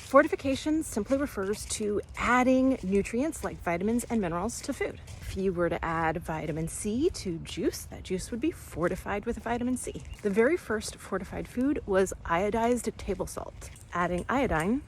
Fortification simply refers to adding nutrients like vitamins and minerals to food. If you were to add vitamin C to juice, that juice would be fortified with vitamin C. The very first fortified food was iodized table salt, adding iodine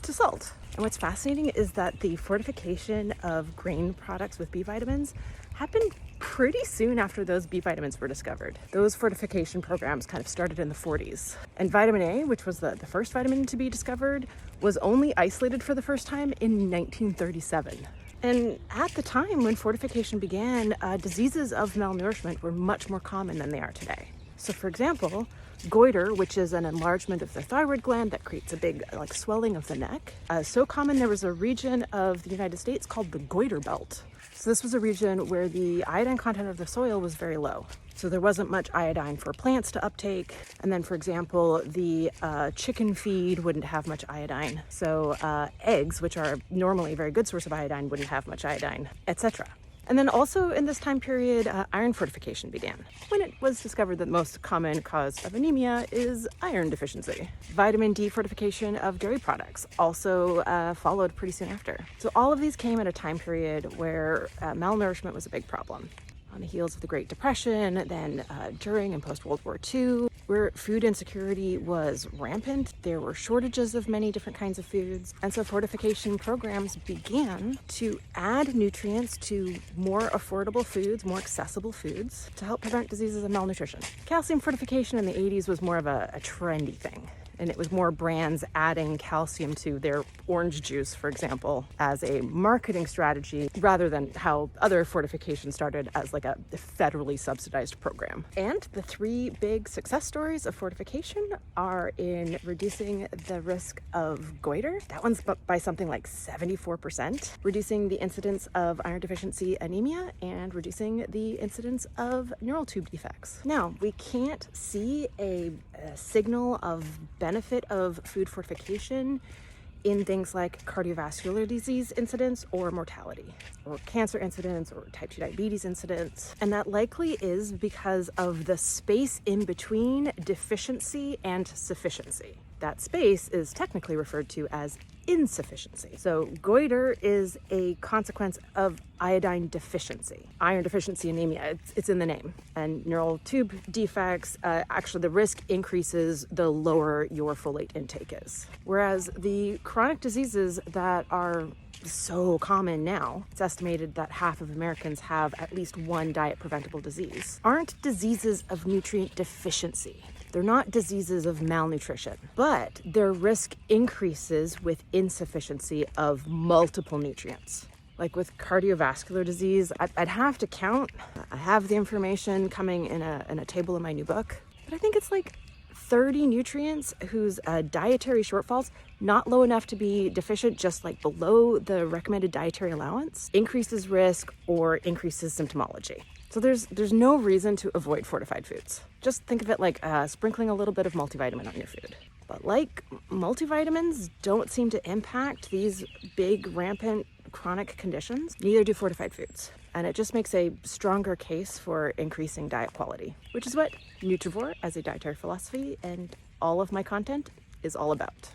to salt. And what's fascinating is that the fortification of grain products with B vitamins happened pretty soon after those B vitamins were discovered. Those fortification programs kind of started in the 40s. And vitamin A, which was the first vitamin to be discovered, was only isolated for the first time in 1937. And at the time when fortification began, diseases of malnourishment were much more common than they are today. So for example, goiter, which is an enlargement of the thyroid gland that creates a big swelling of the neck, so common there was a region of the United States called the goiter belt. So this was a region where the iodine content of the soil was very low. So there wasn't much iodine for plants to uptake. And then, for example, the chicken feed wouldn't have much iodine. So eggs, which are normally a very good source of iodine, wouldn't have much iodine, etc. And then also in this time period, iron fortification began, when it was discovered that the most common cause of anemia is iron deficiency. Vitamin D fortification of dairy products also followed pretty soon after. So all of these came at a time period where malnourishment was a big problem. On the heels of the Great Depression, then during and post-World War II, where food insecurity was rampant, there were shortages of many different kinds of foods. And so fortification programs began to add nutrients to more affordable foods, more accessible foods, to help prevent diseases of malnutrition. Calcium fortification in the 80s was more of a trendy thing. And it was more brands adding calcium to their orange juice, for example, as a marketing strategy, rather than how other fortification started as like a federally subsidized program. And the three big success stories of fortification are in reducing the risk of goiter. That one's by something like 74%, reducing the incidence of iron deficiency anemia, and reducing the incidence of neural tube defects. Now, we can't see a signal of benefit of food fortification in things like cardiovascular disease incidence or mortality, or cancer incidence, or type 2 diabetes incidence. And that likely is because of the space in between deficiency and sufficiency. That space is technically referred to as insufficiency. So goiter is a consequence of iodine deficiency. Iron deficiency anemia, it's in the name. And neural tube defects, actually the risk increases the lower your folate intake is. Whereas the chronic diseases that are so common now, it's estimated that half of Americans have at least one diet preventable disease, aren't diseases of nutrient deficiency. They're not diseases of malnutrition, but their risk increases with insufficiency of multiple nutrients. Like with cardiovascular disease, I'd have to count. I have the information coming in a table in my new book, but I think it's like 30 nutrients whose dietary shortfalls, not low enough to be deficient, just like below the recommended dietary allowance, increases risk or increases symptomology. So there's no reason to avoid fortified foods. Just think of it like sprinkling a little bit of multivitamin on your food. But like multivitamins don't seem to impact these big, rampant chronic conditions, neither do fortified foods. And it just makes a stronger case for increasing diet quality, which is what Nutrivore as a dietary philosophy and all of my content is all about.